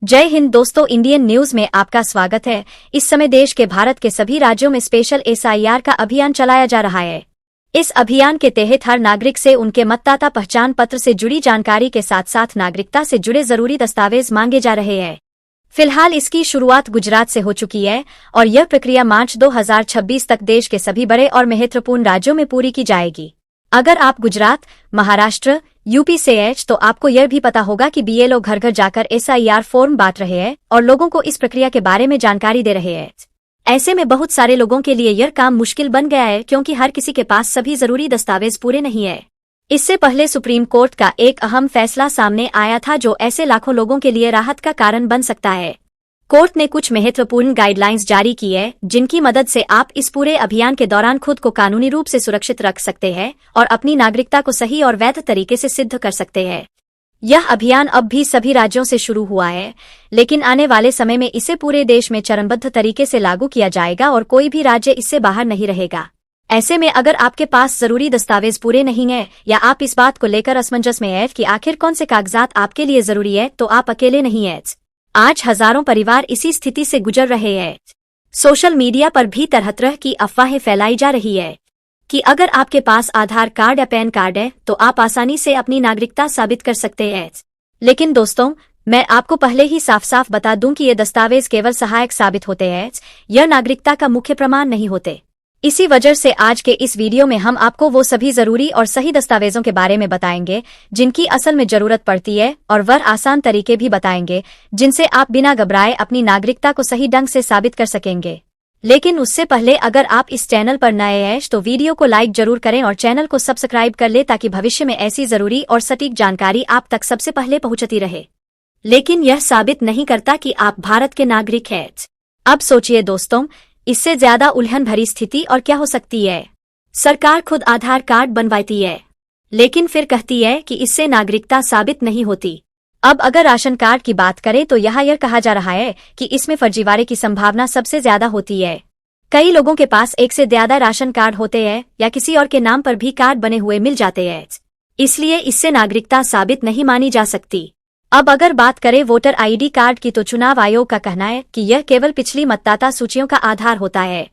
जय हिंद दोस्तों, Indian news में आपका स्वागत है। इस समय देश के भारत के सभी राज्यों में स्पेशल एसआईआर का अभियान चलाया जा रहा है। इस अभियान के तहत हर नागरिक से उनके मतदाता पहचान पत्र से जुड़ी जानकारी के साथ साथ नागरिकता से जुड़े जरूरी दस्तावेज मांगे जा रहे हैं। फिलहाल इसकी शुरुआत गुजरात से हो चुकी है और यह प्रक्रिया मार्च 2026 तक देश के सभी बड़े और महत्वपूर्ण राज्यों में पूरी की जाएगी। अगर आप गुजरात, महाराष्ट्र, यूपी से हैं तो आपको यह भी पता होगा कि बीएलओ घर घर जाकर एसआईआर फॉर्म बांट रहे हैं और लोगों को इस प्रक्रिया के बारे में जानकारी दे रहे हैं। ऐसे में बहुत सारे लोगों के लिए यह काम मुश्किल बन गया है क्योंकि हर किसी के पास सभी जरूरी दस्तावेज पूरे नहीं है। इससे पहले सुप्रीम कोर्ट का एक अहम फैसला सामने आया था जो ऐसे लाखों लोगों के लिए राहत का कारण बन सकता है। कोर्ट ने कुछ महत्वपूर्ण गाइडलाइंस जारी की है जिनकी मदद से आप इस पूरे अभियान के दौरान खुद को कानूनी रूप से सुरक्षित रख सकते हैं और अपनी नागरिकता को सही और वैध तरीके से सिद्ध कर सकते हैं। यह अभियान अब भी सभी राज्यों से शुरू हुआ है, लेकिन आने वाले समय में इसे पूरे देश में चरणबद्ध तरीके से लागू किया जाएगा और कोई भी राज्य इससे बाहर नहीं रहेगा। ऐसे में अगर आपके पास जरूरी दस्तावेज पूरे नहीं हैं या आप इस बात को लेकर असमंजस में हैं कि आखिर कौन से कागजात आपके लिए जरूरी है, तो आप अकेले नहीं हैं। आज हजारों परिवार इसी स्थिति से गुजर रहे हैं। सोशल मीडिया पर भी तरह तरह की अफवाहें फैलाई जा रही है कि अगर आपके पास आधार कार्ड या पैन कार्ड है तो आप आसानी से अपनी नागरिकता साबित कर सकते हैं। लेकिन दोस्तों, मैं आपको पहले ही साफ साफ बता दूं कि ये दस्तावेज केवल सहायक साबित होते हैं, यह नागरिकता का मुख्य प्रमाण नहीं होते। इसी वजह से आज के इस वीडियो में हम आपको वो सभी जरूरी और सही दस्तावेजों के बारे में बताएंगे जिनकी असल में जरूरत पड़ती है, और वह आसान तरीके भी बताएंगे जिनसे आप बिना घबराए अपनी नागरिकता को सही ढंग से साबित कर सकेंगे। लेकिन उससे पहले अगर आप इस चैनल पर नए हैं तो वीडियो को लाइक जरूर करें और चैनल को सब्सक्राइब कर ले ताकि भविष्य में ऐसी जरूरी और सटीक जानकारी आप तक सबसे पहले पहुंचती रहे। लेकिन यह साबित नहीं करता कि आप भारत के नागरिक हैं। अब सोचिए दोस्तों, इससे ज्यादा उलझन भरी स्थिति और क्या हो सकती है। सरकार खुद आधार कार्ड बनवाती है, लेकिन फिर कहती है कि इससे नागरिकता साबित नहीं होती। अब अगर राशन कार्ड की बात करें तो यहाँ यह कहा जा रहा है कि इसमें फर्जीवाड़े की संभावना सबसे ज्यादा होती है। कई लोगों के पास एक से ज्यादा राशन कार्ड होते हैं या किसी और के नाम पर भी कार्ड बने हुए मिल जाते हैं, इसलिए इससे नागरिकता साबित नहीं मानी जा सकती। अब अगर बात करें वोटर आईडी कार्ड की तो चुनाव आयोग का कहना है कि यह केवल पिछली मतदाता सूचियों का आधार होता है,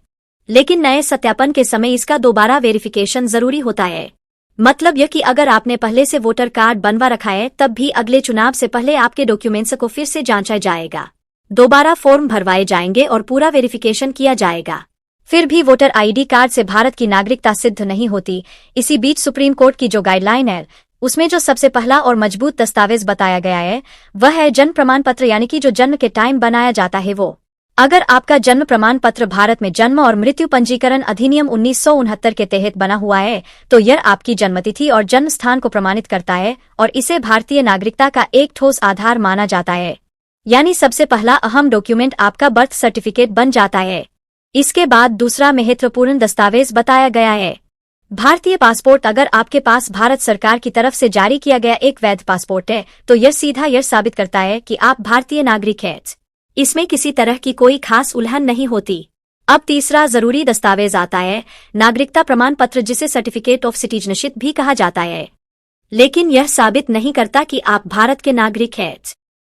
लेकिन नए सत्यापन के समय इसका दोबारा वेरिफिकेशन जरूरी होता है। मतलब यह कि अगर आपने पहले से वोटर कार्ड बनवा रखा है तब भी अगले चुनाव से पहले आपके डॉक्यूमेंट्स को फिर से जांचा जाएगा, दोबारा फॉर्म भरवाए जाएंगे और पूरा वेरिफिकेशन किया जाएगा। फिर भी वोटर आईडी कार्ड से भारत की नागरिकता सिद्ध नहीं होती। इसी बीच सुप्रीम कोर्ट की जो गाइडलाइन है उसमें जो सबसे पहला और मजबूत दस्तावेज बताया गया है वह है जन्म प्रमाण पत्र, यानी कि जो जन्म के टाइम बनाया जाता है वो। अगर आपका जन्म प्रमाण पत्र भारत में जन्म और मृत्यु पंजीकरण अधिनियम 1969 के तहत बना हुआ है तो यह आपकी जन्मतिथि और जन्म स्थान को प्रमाणित करता है और इसे भारतीय नागरिकता का एक ठोस आधार माना जाता है। यानी सबसे पहला अहम डॉक्यूमेंट आपका बर्थ सर्टिफिकेट बन जाता है। इसके बाद दूसरा महत्वपूर्ण दस्तावेज बताया गया है भारतीय पासपोर्ट। अगर आपके पास भारत सरकार की तरफ से जारी किया गया एक वैध पासपोर्ट है तो यह सीधा यह साबित करता है कि आप भारतीय नागरिक हैं। इसमें किसी तरह की कोई खास उलझन नहीं होती। अब तीसरा जरूरी दस्तावेज आता है नागरिकता प्रमाण पत्र, जिसे सर्टिफिकेट ऑफ सिटीजनशिप भी कहा जाता है, लेकिन यह साबित नहीं करता कि आप भारत के नागरिक हैं।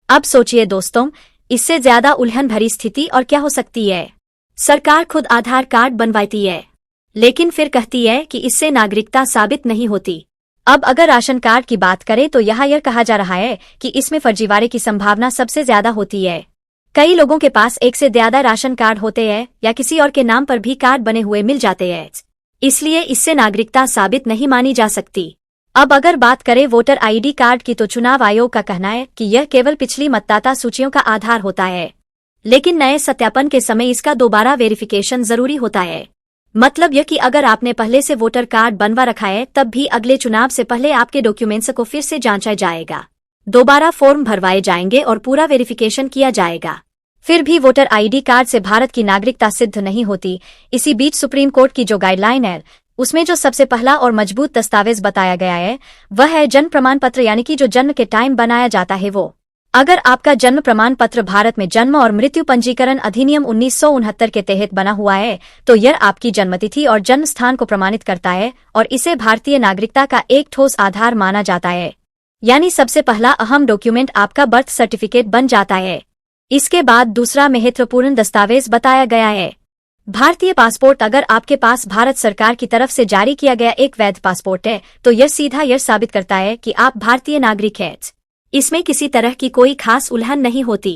अब सोचिए दोस्तों, इससे ज्यादा उलझन भरी स्थिति और क्या हो सकती है। सरकार खुद आधार कार्ड बनवाती है, लेकिन फिर कहती है कि इससे नागरिकता साबित नहीं होती। अब अगर राशन कार्ड की बात करें तो यहाँ यह कहा जा रहा है कि इसमें फर्जीवाड़े की संभावना सबसे ज्यादा होती है। कई लोगों के पास एक से ज्यादा राशन कार्ड होते हैं या किसी और के नाम पर भी कार्ड बने हुए मिल जाते हैं, इसलिए इससे नागरिकता साबित नहीं मानी जा सकती। अब अगर बात करें वोटर आईडी कार्ड की तो चुनाव आयोग का कहना है कि यह केवल पिछली मतदाता सूचियों का आधार होता है, लेकिन नए सत्यापन के समय इसका दोबारा वेरिफिकेशन जरूरी होता है। मतलब यह कि अगर आपने पहले से वोटर कार्ड बनवा रखा है तब भी अगले चुनाव से पहले आपके डॉक्यूमेंट्स को फिर से जांचा जाएगा, दोबारा फॉर्म भरवाए जाएंगे और पूरा वेरिफिकेशन किया जाएगा। फिर भी वोटर आईडी कार्ड से भारत की नागरिकता सिद्ध नहीं होती। इसी बीच सुप्रीम कोर्ट की जो गाइडलाइन है उसमें जो सबसे पहला और मजबूत दस्तावेज बताया गया है वह है जन्म प्रमाण पत्र, यानी कि जो जन्म के टाइम बनाया जाता है वो। अगर आपका जन्म प्रमाण पत्र भारत में जन्म और मृत्यु पंजीकरण अधिनियम 1969 के तहत बना हुआ है तो यह आपकी जन्मतिथि और जन्म स्थान को प्रमाणित करता है और इसे भारतीय नागरिकता का एक ठोस आधार माना जाता है। यानी सबसे पहला अहम डॉक्यूमेंट आपका बर्थ सर्टिफिकेट बन जाता है। इसके बाद दूसरा महत्वपूर्ण दस्तावेज बताया गया है भारतीय पासपोर्ट। अगर आपके पास भारत सरकार की तरफ से जारी किया गया एक वैध पासपोर्ट है तो यह सीधा यह साबित करता है कि आप भारतीय नागरिक हैं। इसमें किसी तरह की कोई खास उल्हन नहीं होती।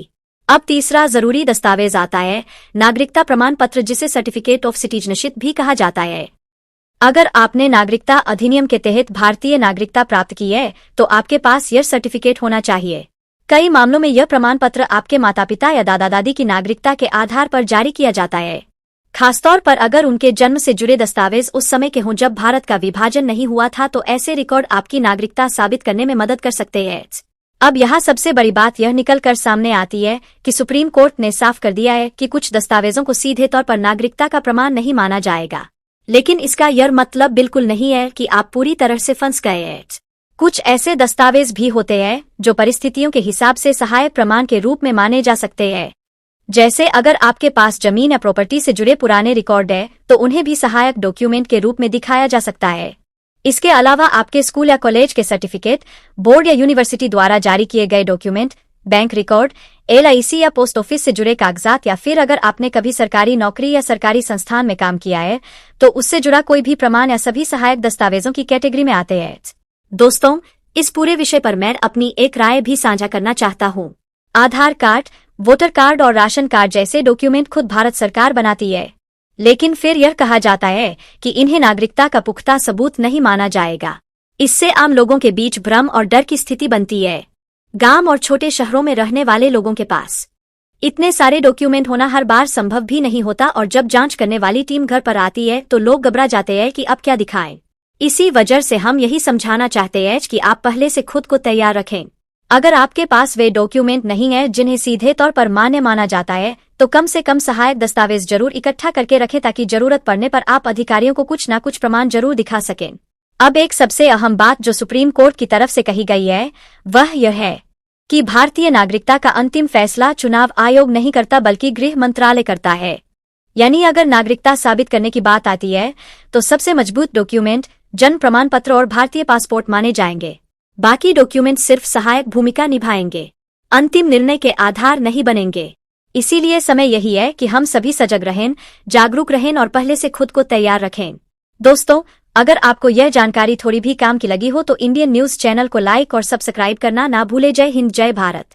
अब तीसरा जरूरी दस्तावेज आता है नागरिकता प्रमाण पत्र, जिसे सर्टिफिकेट ऑफ सिटीजनशिप भी कहा जाता है। अगर आपने नागरिकता अधिनियम के तहत भारतीय नागरिकता प्राप्त की है तो आपके पास यह सर्टिफिकेट होना चाहिए। कई मामलों में यह प्रमाण पत्र आपके माता पिता या दादा दादी की नागरिकता के आधार पर जारी किया जाता है, खासतौर पर अगर उनके जन्म से जुड़े दस्तावेज उस समय के हों जब भारत का विभाजन नहीं हुआ था, तो ऐसे रिकॉर्ड आपकी नागरिकता साबित करने में मदद कर सकते हैं। अब यहाँ सबसे बड़ी बात यह निकल कर सामने आती है कि सुप्रीम कोर्ट ने साफ कर दिया है कि कुछ दस्तावेजों को सीधे तौर पर नागरिकता का प्रमाण नहीं माना जाएगा। लेकिन इसका यह मतलब बिल्कुल नहीं है कि आप पूरी तरह से फंस गए हैं। कुछ ऐसे दस्तावेज भी होते हैं जो परिस्थितियों के हिसाब से सहायक प्रमाण के रूप में माने जा सकते हैं। जैसे अगर आपके पास जमीन या प्रॉपर्टी से जुड़े पुराने रिकॉर्ड है तो उन्हें भी सहायक डॉक्यूमेंट के रूप में दिखाया जा सकता है। इसके अलावा आपके स्कूल या कॉलेज के सर्टिफिकेट, बोर्ड या यूनिवर्सिटी द्वारा जारी किए गए डॉक्यूमेंट, बैंक रिकॉर्ड, LIC या पोस्ट ऑफिस से जुड़े कागजात, या फिर अगर आपने कभी सरकारी नौकरी या सरकारी संस्थान में काम किया है तो उससे जुड़ा कोई भी प्रमाण, या सभी सहायक दस्तावेजों की कैटेगरी में आते हैं। दोस्तों, इस पूरे विषय पर मैं अपनी एक राय भी साझा करना चाहता हूँ। आधार कार्ड, वोटर कार्ड और राशन कार्ड जैसे डॉक्यूमेंट खुद भारत सरकार बनाती है, लेकिन फिर यह कहा जाता है कि इन्हें नागरिकता का पुख्ता सबूत नहीं माना जाएगा। इससे आम लोगों के बीच भ्रम और डर की स्थिति बनती है। गांव और छोटे शहरों में रहने वाले लोगों के पास इतने सारे डॉक्यूमेंट होना हर बार संभव भी नहीं होता, और जब जांच करने वाली टीम घर पर आती है तो लोग घबरा जाते हैं कि अब क्या दिखाएं। इसी वजह से हम यही समझाना चाहते हैं कि आप पहले से खुद को तैयार रखें। अगर आपके पास वे डॉक्यूमेंट नहीं है जिन्हें सीधे तौर पर मान्य माना जाता है तो कम से कम सहायक दस्तावेज जरूर इकट्ठा करके रखें, ताकि जरूरत पड़ने पर आप अधिकारियों को कुछ न कुछ प्रमाण जरूर दिखा सकें। अब एक सबसे अहम बात जो सुप्रीम कोर्ट की तरफ से कही गई है वह यह है कि भारतीय नागरिकता का अंतिम फैसला चुनाव आयोग नहीं करता बल्कि गृह मंत्रालय करता है। यानी अगर नागरिकता साबित करने की बात आती है तो सबसे मजबूत डॉक्यूमेंट जन्म प्रमाण पत्र और भारतीय पासपोर्ट माने जाएंगे। बाकी डॉक्यूमेंट सिर्फ सहायक भूमिका निभाएंगे, अंतिम निर्णय के आधार नहीं बनेंगे। इसीलिए समय यही है कि हम सभी सजग रहें, जागरूक रहें और पहले से खुद को तैयार रखें। दोस्तों, अगर आपको यह जानकारी थोड़ी भी काम की लगी हो तो इंडियन न्यूज चैनल को लाइक और सब्सक्राइब करना ना भूले। जय हिंद, जय भारत।